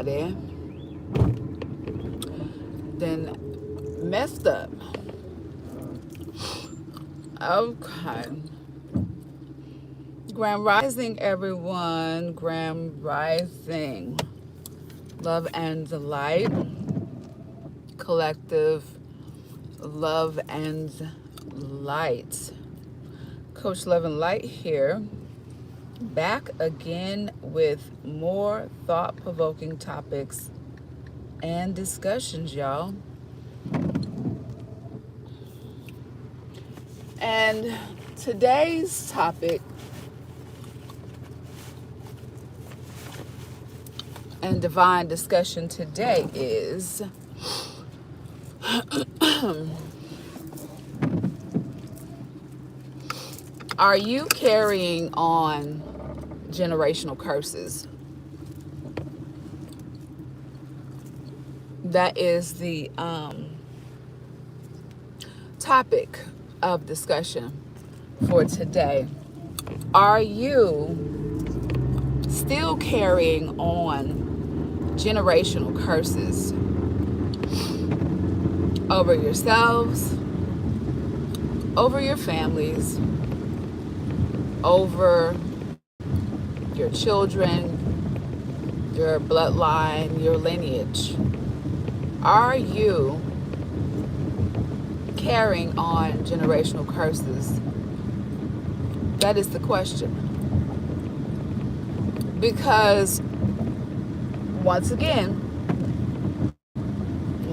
everybody then messed up. Okay. Grand Rising, everyone. Grand Rising. Love and light. Collective love and light. Coach Love and Light here. Back again with more thought-provoking topics and discussions, y'all. And today's topic and divine discussion today is are you carrying on generational curses? That is the topic of discussion for today. Are you still carrying on generational curses over yourselves, over your families, over your children, your bloodline, your lineage? Are you carrying on generational curses? That is the question. Because, once again,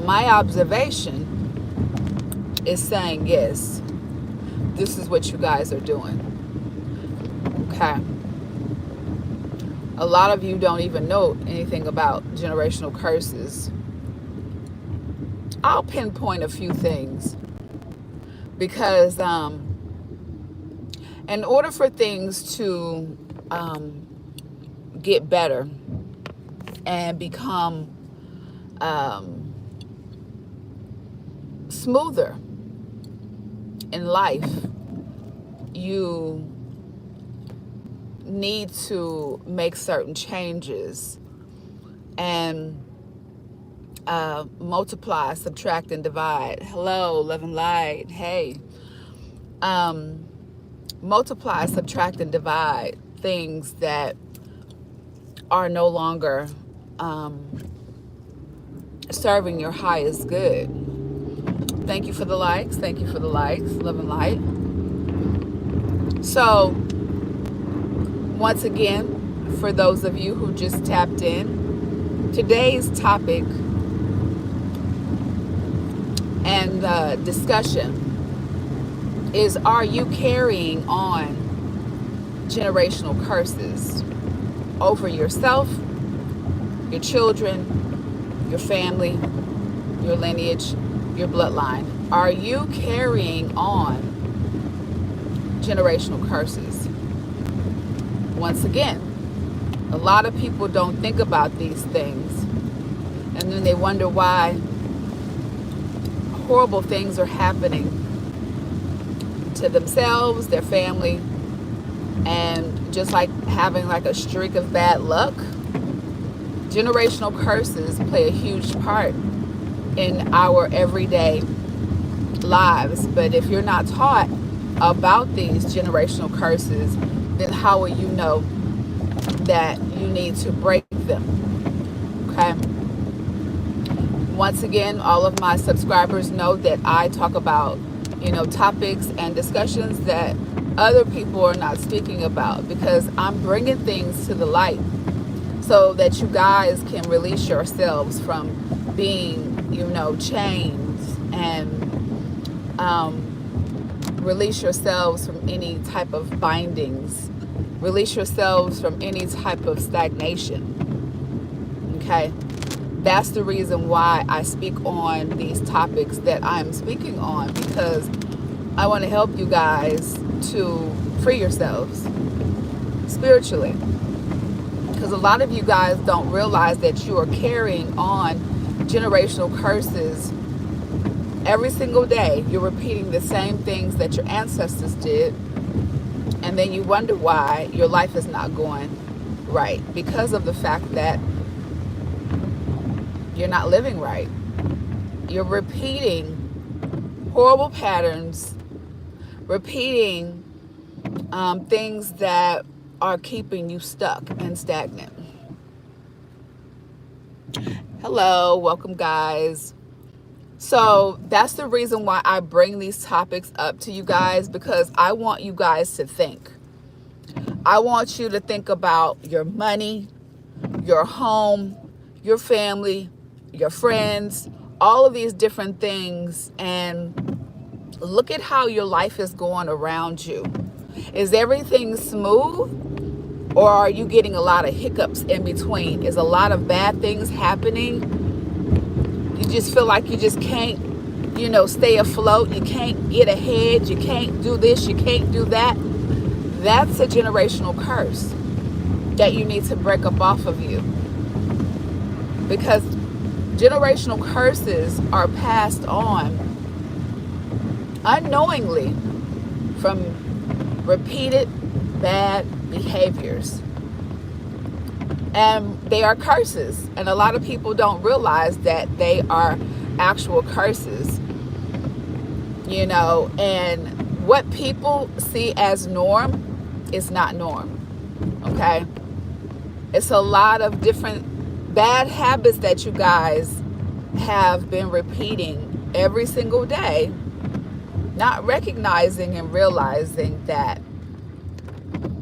my observation is saying, yes, this is what you guys are doing. Okay. A lot of you don't even know anything about generational curses. I'll pinpoint a few things because in order for things to get better and become smoother in life, you need to make certain changes and multiply, subtract, and divide. Hello, love and light. Hey. Multiply, subtract, and divide things that are no longer serving your highest good. Thank you for the likes. Thank you for the likes. Love and light. So, once again, for those of you who just tapped in, today's topic and discussion is, are you carrying on generational curses over yourself, your children, your family, your lineage, your bloodline? Are you carrying on generational curses? Once again, a lot of people don't think about these things, and then they wonder why horrible things are happening to themselves, their family, and just like having like a streak of bad luck. Generational curses play a huge part in our everyday lives, but if you're not taught about these generational curses, then how will you know that you need to break them? Okay. Once again, all of my subscribers know that I talk about, topics and discussions that other people are not speaking about, because I'm bringing things to the light so that you guys can release yourselves from being, chains, and release yourselves from any type of bindings, release yourselves from any type of stagnation. Okay. That's the reason why I speak on these topics that I'm speaking on, because I want to help you guys to free yourselves spiritually. Because a lot of you guys don't realize that you are carrying on generational curses every single day. You're repeating the same things that your ancestors did, and then you wonder why your life is not going right, because of the fact that You're not living right. You're repeating horrible patterns, repeating things that are keeping you stuck and stagnant. Hello, welcome guys. So that's the reason why I bring these topics up to you guys, because I want you guys to think. I want you to think about your money, your home, your family, your friends, all of these different things, and look at how your life is going around you. Is everything smooth, or are you getting a lot of hiccups in between? Is a lot of bad things happening? You just feel like you just can't, stay afloat. You can't get ahead. You can't do this. You can't do that. That's a generational curse that you need to break up off of you. Because generational curses are passed on unknowingly from repeated bad behaviors. And they are curses. And a lot of people don't realize that they are actual curses. And what people see as norm is not norm. Okay? It's a lot of different bad habits that you guys have been repeating every single day, not recognizing and realizing that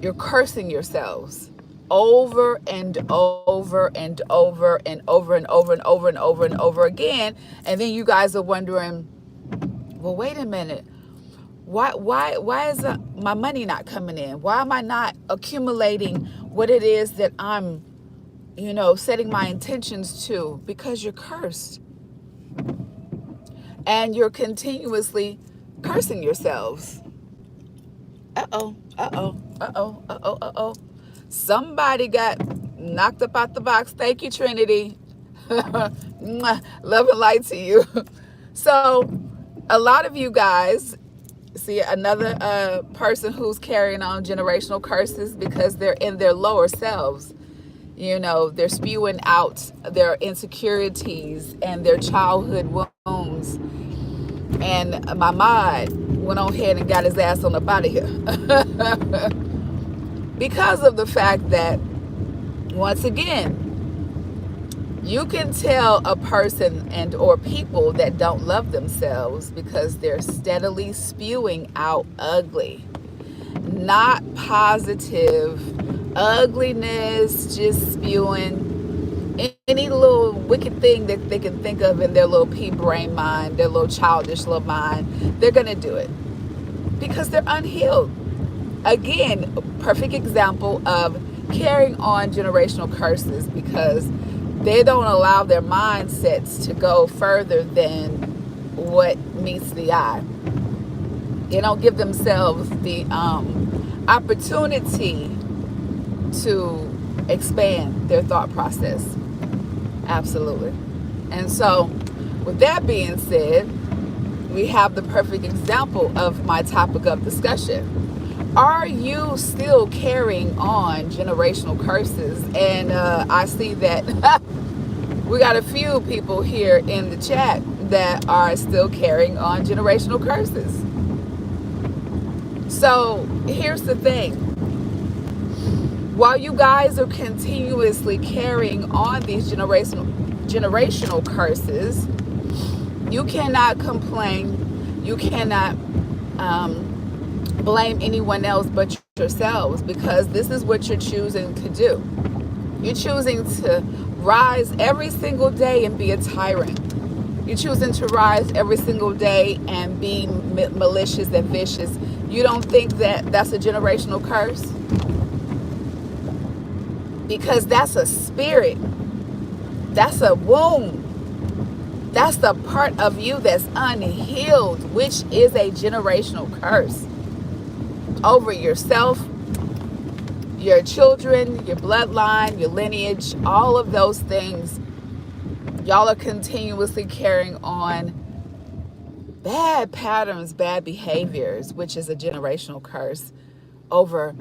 you're cursing yourselves over and over and over and over and over and over and over and over again. And then you guys are wondering, well, wait a minute. Why is my money not coming in? Why am I not accumulating what it is that I'm, setting my intentions to? Because you're cursed. And you're continuously cursing yourselves. Somebody got knocked up out the box. Thank you, Trinity. Love and light to you. So a lot of you guys see another person who's carrying on generational curses because they're in their lower selves. They're spewing out their insecurities and their childhood wounds. And my mind went on ahead and got his ass on up out of here. Because of the fact that, once again, you can tell a person and or people that don't love themselves because they're steadily spewing out ugly, not positive ugliness, just spewing any little wicked thing that they can think of in their little pea brain mind, their little childish little mind. They're going to do it because they're unhealed. Again, perfect example of carrying on generational curses because they don't allow their mindsets to go further than what meets the eye. They don't give themselves the opportunity to expand their thought process. Absolutely. And so, with that being said, we have the perfect example of my topic of discussion. Are you still carrying on generational curses? And I see that we got a few people here in the chat that are still carrying on generational curses. So here's the thing. While you guys are continuously carrying on these generational curses, you cannot complain. You cannot blame anyone else but yourselves, because this is what you're choosing to do. You're choosing to rise every single day and be a tyrant. You're choosing to rise every single day and be malicious and vicious. You don't think that that's a generational curse? Because that's a spirit. That's a wound. That's the part of you that's unhealed, which is a generational curse over yourself, your children, your bloodline, your lineage, all of those things. Y'all are continuously carrying on bad patterns, bad behaviors, which is a generational curse over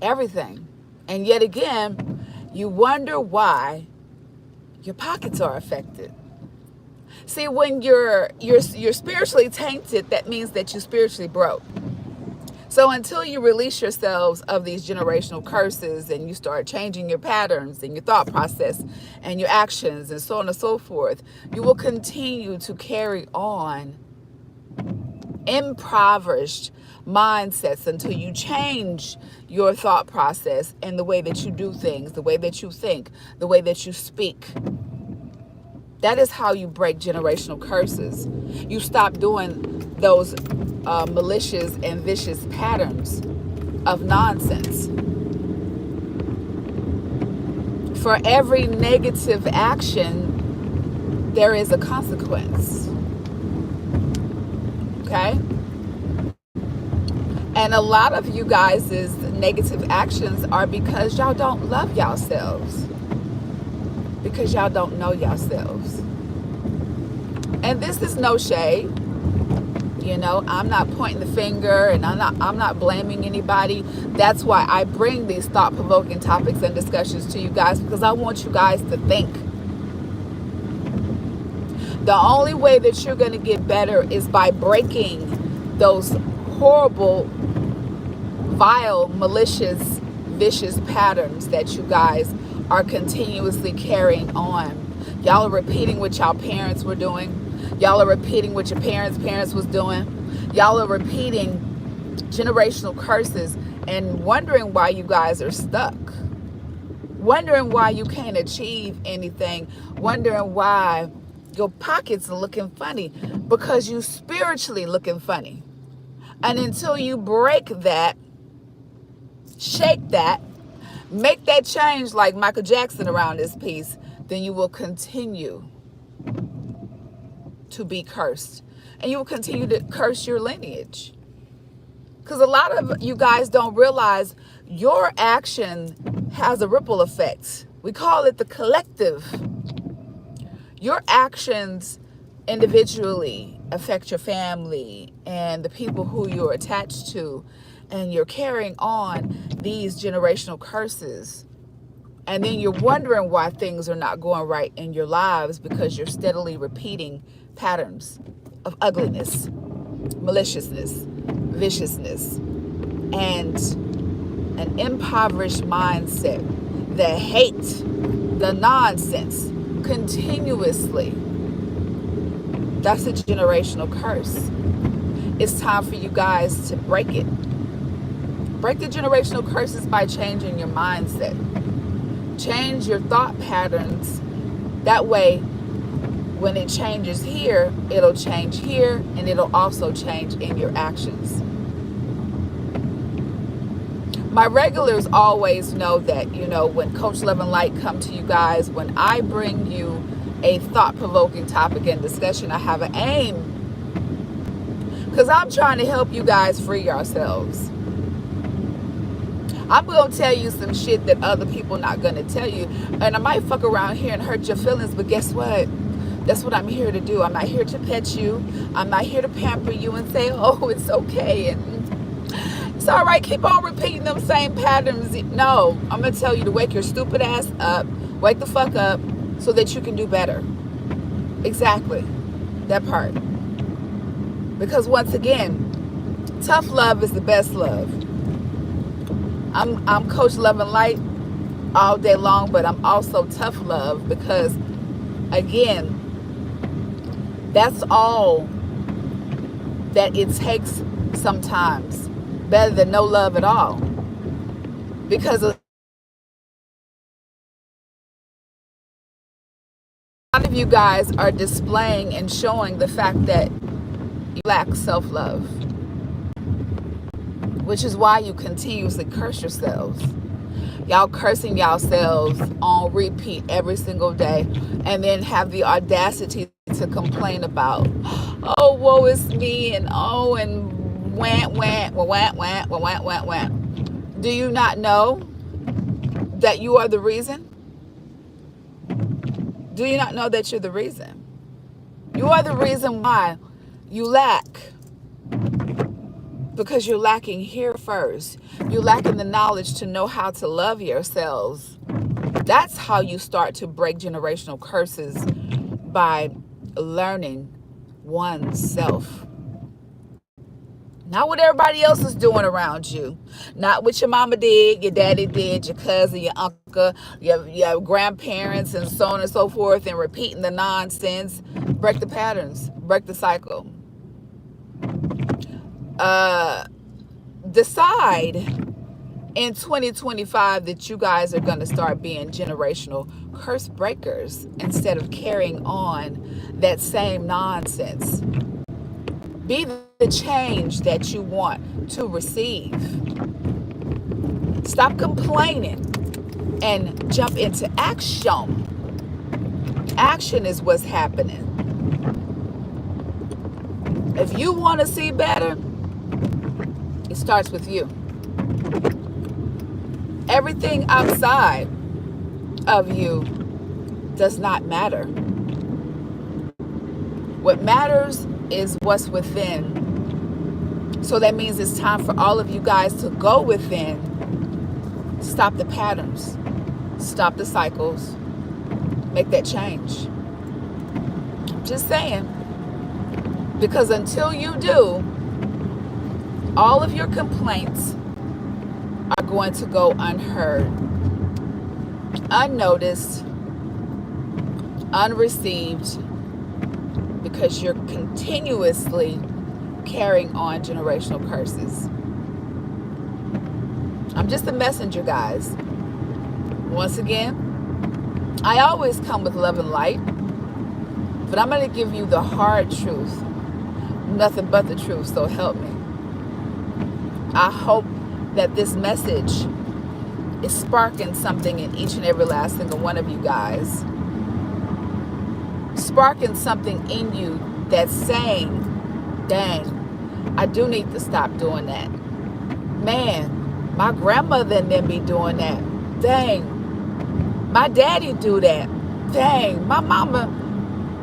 everything. And yet again, you wonder why your pockets are affected. See, when you're spiritually tainted, that means that you're spiritually broke. So until you release yourselves of these generational curses and you start changing your patterns and your thought process and your actions and so on and so forth, you will continue to carry on impoverished mindsets until you change your thought process and the way that you do things, the way that you think, the way that you speak. That is how you break generational curses. You stop doing those malicious and vicious patterns of nonsense. For every negative action, there is a consequence. Okay? And a lot of you guys' negative actions are because y'all don't love yourselves. Because y'all don't know yourselves. And this is no shade. You know, I'm not pointing the finger and I'm not blaming anybody. That's why I bring these thought-provoking topics and discussions to you guys, because I want you guys to think. The only way that you're going to get better is by breaking those horrible, vile, malicious, vicious patterns that you guys are continuously carrying on. Y'all are repeating what y'all parents were doing. Y'all are repeating what your parents was doing. Y'all are repeating generational curses and wondering why you guys are stuck. Wondering why you can't achieve anything. Wondering why your pockets are looking funny. Because you spiritually looking funny. And until you break that, shake that, make that change like Michael Jackson around this piece, then you will continue to be cursed. And you will continue to curse your lineage. Because a lot of you guys don't realize your action has a ripple effect. We call it the collective. Your actions individually affect your family and the people who you're attached to. And you're carrying on these generational curses. And then you're wondering why things are not going right in your lives, because you're steadily repeating patterns of ugliness, maliciousness, viciousness, and an impoverished mindset that hates the nonsense continuously. That's a generational curse. It's time for you guys to break it. Break the generational curses by changing your mindset. Change your thought patterns. That way, when it changes here, it'll change here, and it'll also change in your actions. My regulars always know that, you know, when Coach Love and Light come to you guys, when I bring you a thought-provoking topic and discussion, I have an aim. Because I'm trying to help you guys free yourselves. I'm going to tell you some shit that other people not going to tell you. And I might fuck around here and hurt your feelings, but guess what? That's what I'm here to do. I'm not here to pet you. I'm not here to pamper you and say, oh, it's okay. And it's all right. Keep on repeating them same patterns. No, I'm going to tell you to wake your stupid ass up. Wake the fuck up so that you can do better. Exactly. That part. Because once again, tough love is the best love. I'm Coach Love and Light all day long, but I'm also tough love because, again, that's all that it takes sometimes. Better than no love at all. Because a lot of you guys are displaying and showing the fact that you lack self-love, which is why you continuously curse yourselves. Y'all cursing yourselves on repeat every single day, and then have the audacity to complain about, oh, woe is me, and oh, and wah, wah, wah, wah, wah, wah, wah, wah. Do you not know that you are the reason? Do you not know that you're the reason? You are the reason why you lack. Because you're lacking here first. You're lacking the knowledge to know how to love yourselves. That's how you start to break generational curses, by learning oneself. Not what everybody else is doing around you. Not what your mama did, your daddy did, your cousin, your uncle, your grandparents, and so on and so forth, and repeating the nonsense. Break the patterns. Break the cycle. Decide in 2025 that you guys are going to start being generational curse breakers instead of carrying on that same nonsense. Be the change that you want to receive. Stop complaining and jump into action. Action is what's happening. If you want to see better, it starts with you. Everything outside of you does not matter. What matters is what's within. So that means it's time for all of you guys to go within. Stop the patterns. Stop the cycles. Make that change. Just saying. Because until you do, all of your complaints are going to go unheard, unnoticed, unreceived, because you're continuously carrying on generational curses. I'm just a messenger, guys. Once again, I always come with love and light, but I'm going to give you the hard truth, nothing but the truth, so help me. I hope that this message is sparking something in each and every last single one of you guys. Sparking something in you that's saying, dang, I do need to stop doing that. Man, my grandmother and them be doing that. Dang, my daddy do that. Dang, my mama,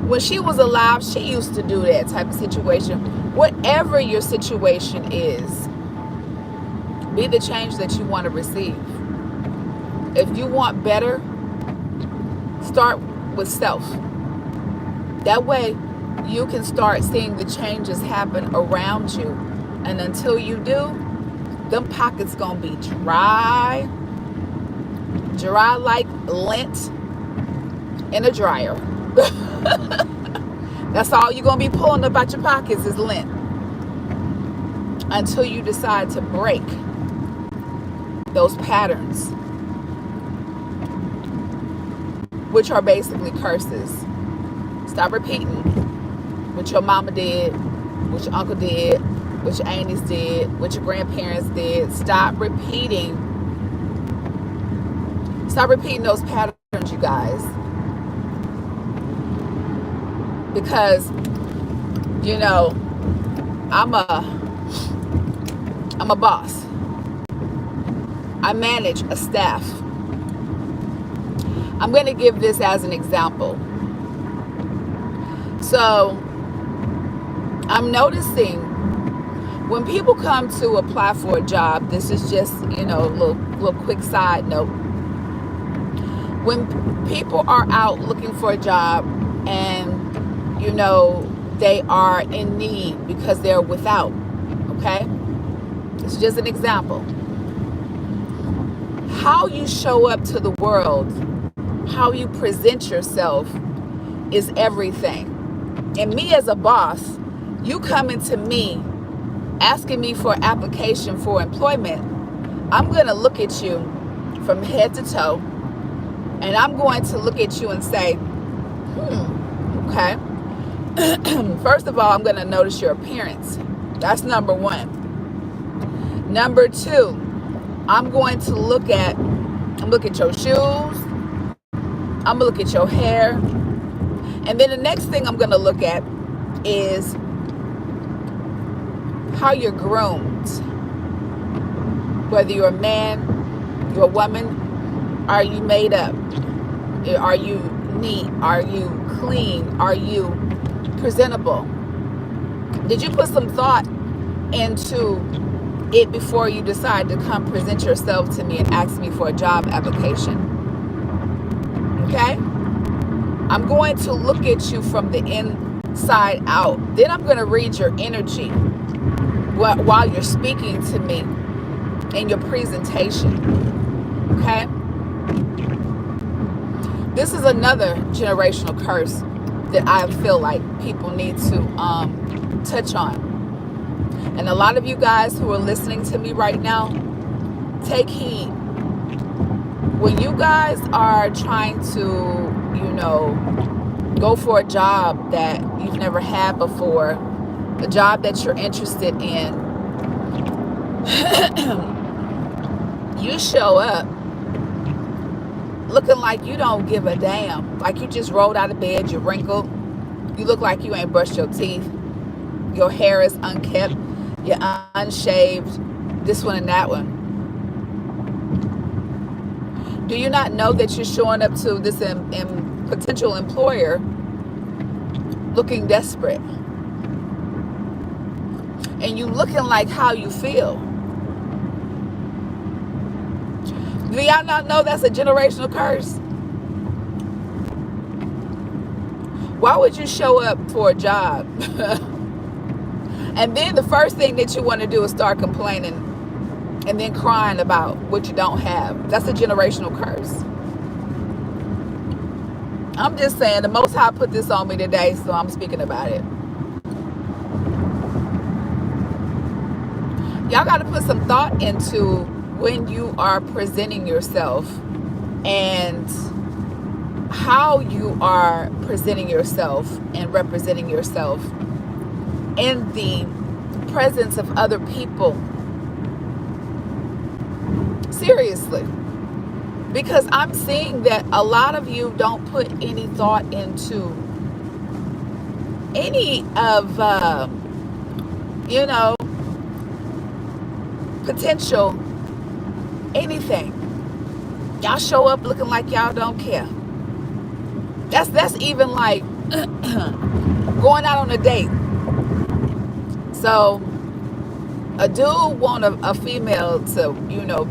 when she was alive, she used to do that type of situation. Whatever your situation is, be the change that you want to receive. If you want better, start with self. That way, you can start seeing the changes happen around you. And until you do, them pockets gonna be dry like lint in a dryer. That's all you're gonna be pulling up out your pockets is lint. Until you decide to break those patterns, which are basically curses. Stop repeating what your mama did, what your uncle did, what your aunties did, what your grandparents did. Stop repeating those patterns, you guys. Because, you know, I'm a boss. I manage a staff. I'm going to give this as an example. So, I'm noticing when people come to apply for a job, this is just, you know, a little quick side note. When people are out looking for a job and, you know, they are in need because they're without, okay? It's just an example. How you show up to the world, how you present yourself is everything. And me as a boss, you coming to me, asking me for an application for employment, I'm going to look at you from head to toe, and I'm going to look at you and say, okay. First of all, I'm going to notice your appearance. That's number one. Number two, I'm going to look at your shoes. I'm going to look at your hair. And then the next thing I'm going to look at is how you're groomed. Whether you're a man, you're a woman, are you made up? Are you neat? Are you clean? Are you presentable? Did you put some thought into it before you decide to come present yourself to me and ask me for a job application? Okay? I'm going to look at you from the inside out. Then I'm going to read your energy while you're speaking to me in your presentation. Okay? This is another generational curse that I feel like people need to touch on. And a lot of you guys who are listening to me right now, take heed. When you guys are trying to, go for a job that you've never had before, a job that you're interested in, you show up looking like you don't give a damn. Like you just rolled out of bed, you're wrinkled, you look like you ain't brushed your teeth, your hair is unkempt, you're unshaved, this one and that one. Do you not know that you're showing up to this potential employer looking desperate? And you looking like how you feel. Do y'all not know that's a generational curse? Why would you show up for a job? And then the first thing that you want to do is start complaining and then crying about what you don't have? That's a generational curse. I'm just saying, the Most High put this on me today, so I'm speaking about it. Y'all got to put some thought into when you are presenting yourself and how you are presenting yourself and representing yourself in the presence of other people. Seriously. Because I'm seeing that a lot of you don't put any thought into any of, potential anything. Y'all show up looking like y'all don't care. That's even like going out on a date. So a dude want a female to,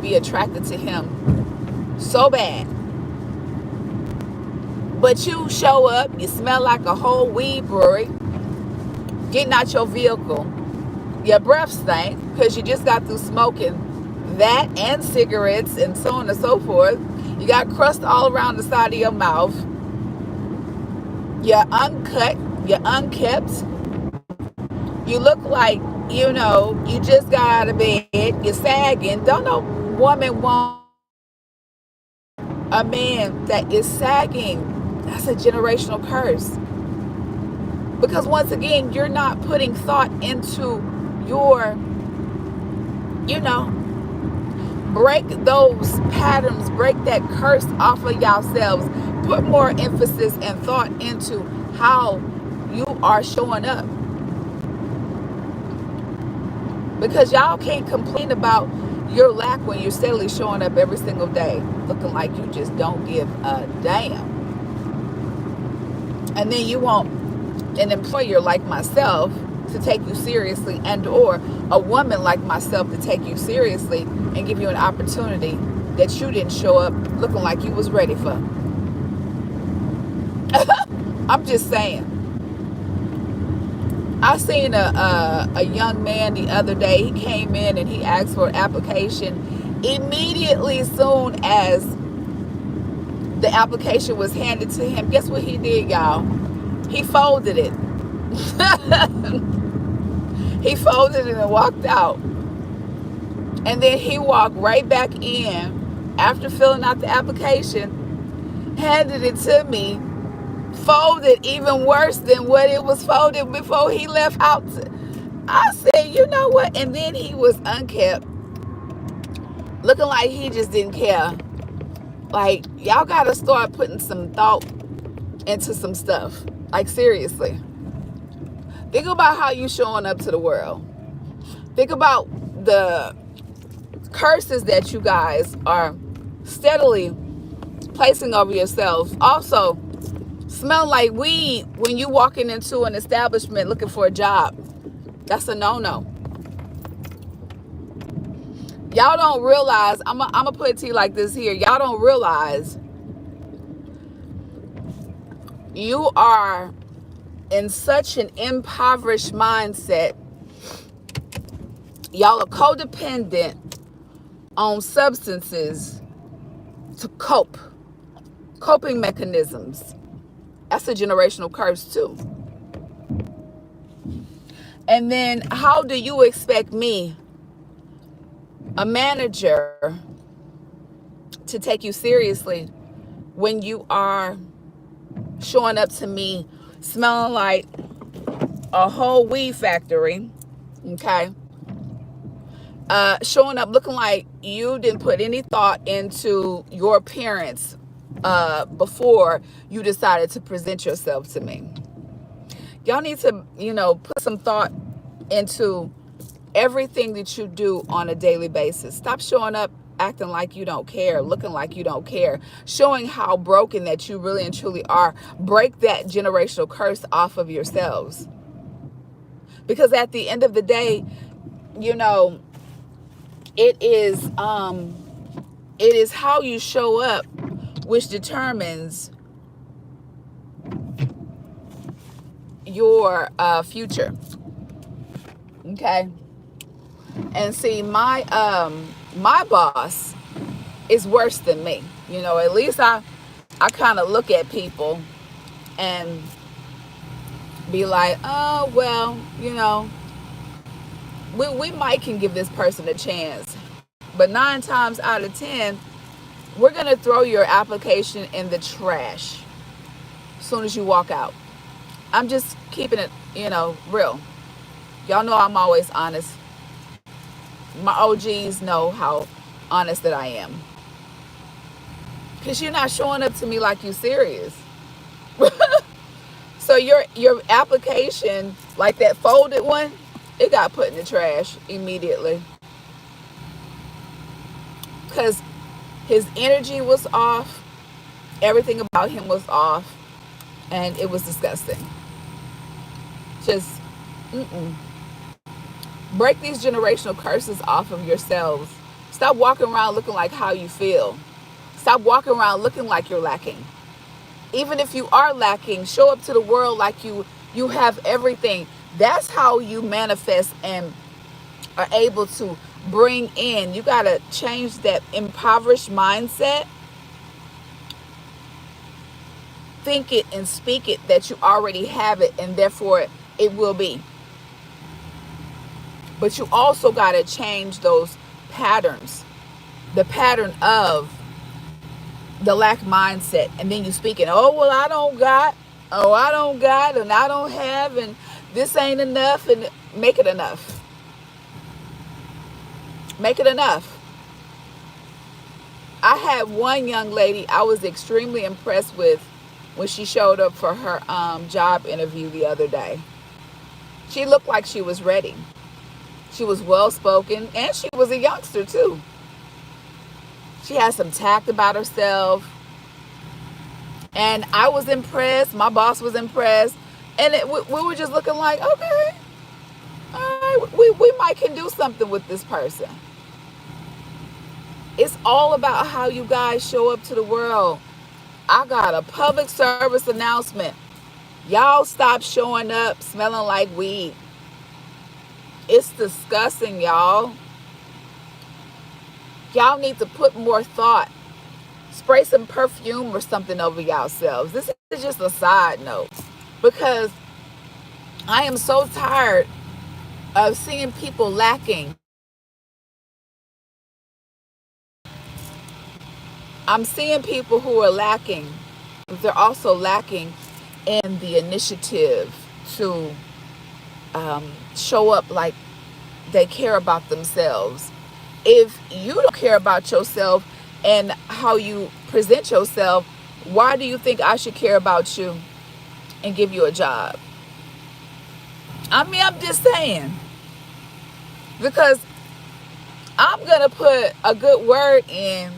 be attracted to him so bad. But you show up, you smell like a whole weed brewery, getting out your vehicle. Your breath stink because you just got through smoking that and cigarettes and so on and so forth. You got crust all around the side of your mouth. You're uncut, you're unkept. You look like, you just got out of bed, you're sagging. Don't no woman want a man that is sagging. That's a generational curse. Because once again, you're not putting thought into your, break those patterns, break that curse off of yourselves. Put more emphasis and thought into how you are showing up. Because y'all can't complain about your lack when you're steadily showing up every single day, looking like you just don't give a damn. And then you want an employer like myself to take you seriously, and or a woman like myself to take you seriously and give you an opportunity that you didn't show up looking like you was ready for. I'm just saying. I seen a young man the other day. He came in and he asked for an application. Immediately soon as the application was handed to him, guess what he did, y'all? He folded it. He folded it and walked out. And then he walked right back in after filling out the application, handed it to me, folded even worse than what it was folded before he left out. I said, you know what? And then he was unkept, looking like he just didn't care. Like, y'all got to start putting some thought into some stuff. Like, seriously. Think about how you showing up to the world. Think about the curses that you guys are steadily placing over yourselves. Also, smell like weed when you walking into an establishment looking for a job. That's a no-no. Y'all don't realize, I'm gonna put it to you like this here. Y'all don't realize You are in such an impoverished mindset. Y'all are codependent on substances to cope. Coping mechanisms. That's a generational curse too. And then how do you expect me, a manager, to take you seriously when you are showing up to me smelling like a whole weed factory, okay? Showing up looking like you didn't put any thought into your appearance before you decided to present yourself to me. Y'all need to, put some thought into everything that you do on a daily basis. Stop showing up acting like you don't care, looking like you don't care, showing how broken that you really and truly are. Break that generational curse off of yourselves. Because at the end of the day, it is how you show up which determines your future. Okay? And see, my boss is worse than me. At least I kind of look at people and be like, oh, well, we might can give this person a chance. But 9 times out of 10, we're going to throw your application in the trash as soon as you walk out. I'm just keeping it, real. Y'all know I'm always honest. My OGs know how honest that I am. Because you're not showing up to me like you serious. So your application, like that folded one, it got put in the trash immediately. Because his energy was off. Everything about him was off. And it was disgusting. Just, break these generational curses off of yourselves. Stop walking around looking like how you feel. Stop walking around looking like you're lacking. Even if you are lacking, show up to the world like you have everything. That's how you manifest and are able to bring in. You got to change that impoverished mindset. Think it and speak it that you already have it, and therefore it will be. But you also got to change those patterns. The pattern of the lack mindset. And then you speak it. Oh, well, I don't got. Oh, I don't got. And I don't have. And this ain't enough. And make it enough. Make it enough. I had one young lady I was extremely impressed with when she showed up for her job interview the other day. She looked like she was ready. She was well-spoken, and she was a youngster, too. She had some tact about herself. And I was impressed. My boss was impressed. And we were just looking like, okay, all right, we might can do something with this person. It's all about how you guys show up to the world. I got a public service announcement. Y'all stop showing up smelling like weed. It's disgusting, y'all. Y'all need to put more thought. Spray some perfume or something over yourselves. This is just a side note. Because I am so tired of seeing people lacking. I'm seeing people who are lacking. But they're also lacking in the initiative to show up like they care about themselves. If you don't care about yourself and how you present yourself, why do you think I should care about you and give you a job? I mean, I'm just saying. Because I'm going to put a good word in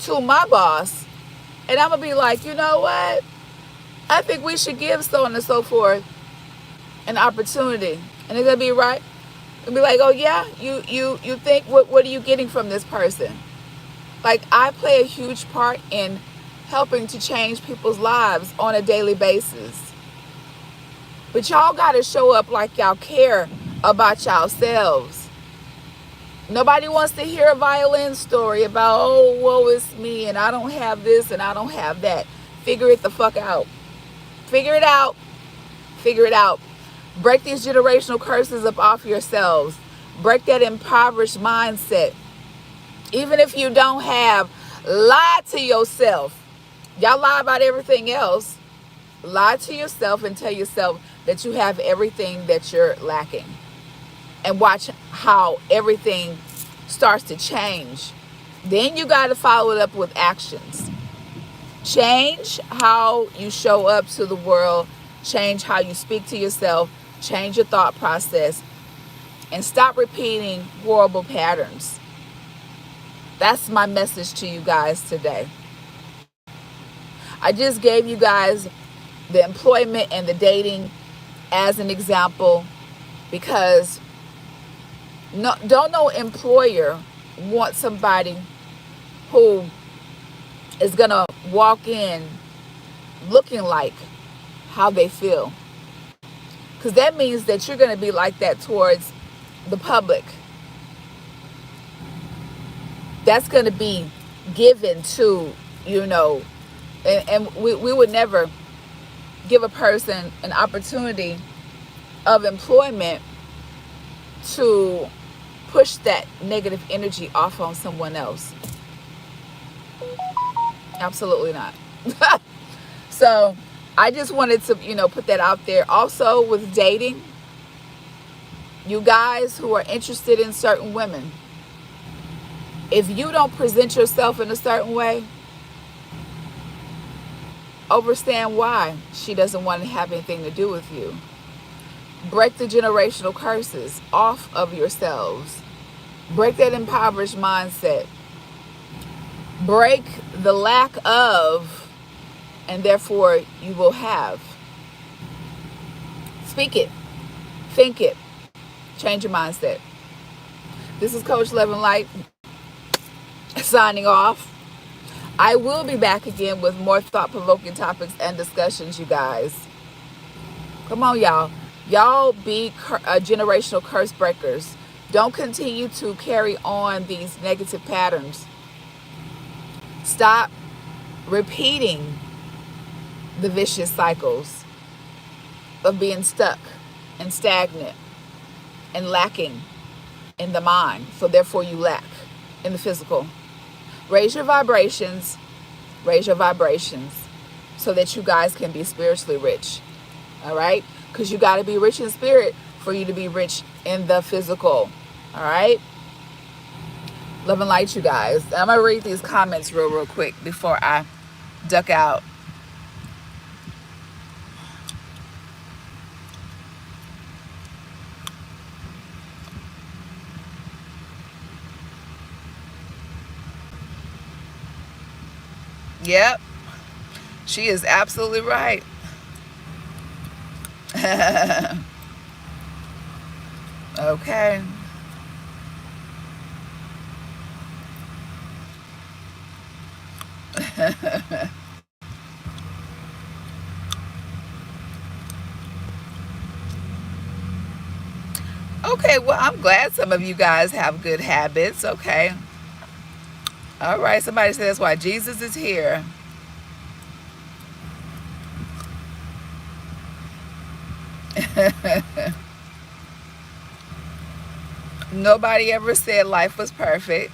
to my boss. And I'm going to be like, you know what? I think we should give so on and so forth an opportunity. And they're going to be right. And be like, oh yeah, you think, what are you getting from this person? Like, I play a huge part in helping to change people's lives on a daily basis. But y'all got to show up like y'all care about yourselves. Nobody wants to hear a violin story about, oh, woe is me, and I don't have this and I don't have that. Figure it the fuck out. Figure it out. Figure it out. Break these generational curses up off yourselves. Break that impoverished mindset. Even if you don't have, lie to yourself. Y'all lie about everything else. Lie to yourself and tell yourself that you have everything that you're lacking. And watch how everything starts to change. Then you got to follow it up with actions. Change how you show up to the world. Change how you speak to yourself. Change your thought process. And stop repeating horrible patterns. That's my message to you guys today. I just gave you guys the employment and the dating as an example, because don't no employer want somebody who is going to walk in looking like how they feel. Because that means that you're going to be like that towards the public. That's going to be given to, and we would never give a person an opportunity of employment to push that negative energy off on someone else. Absolutely not. So I just wanted to, put that out there. Also with dating, you guys who are interested in certain women, if you don't present yourself in a certain way, understand why she doesn't want to have anything to do with you. Break the generational curses off of yourselves. Break that impoverished mindset. Break the lack of, and therefore you will have. Speak it. Think it. Change your mindset. This is Coach Love and Light signing off. I will be back again with more thought-provoking topics and discussions, you guys. Come on, y'all. Y'all be generational curse breakers. Don't continue to carry on these negative patterns. Stop repeating the vicious cycles of being stuck and stagnant and lacking in the mind. So therefore you lack in the physical. Raise your vibrations. Raise your vibrations so that you guys can be spiritually rich. All right? Because you got to be rich in spirit for you to be rich in the physical. All right? Love and light, you guys. I'm going to read these comments real quick before I duck out. Yep. She is absolutely right. Okay. Okay, well, I'm glad some of you guys have good habits. Okay. All right, somebody says why Jesus is here. Nobody ever said life was perfect.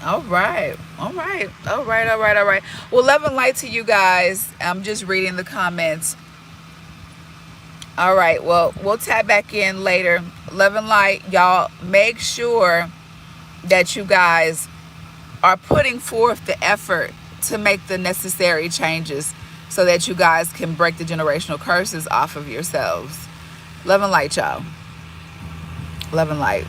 All right. Well, love and light to you guys. I'm just reading the comments. All right. Well, we'll tap back in later. Love and light. Y'all make sure that you guys are putting forth the effort to make the necessary changes so that you guys can break the generational curses off of yourselves. Love and light, y'all. Love and light.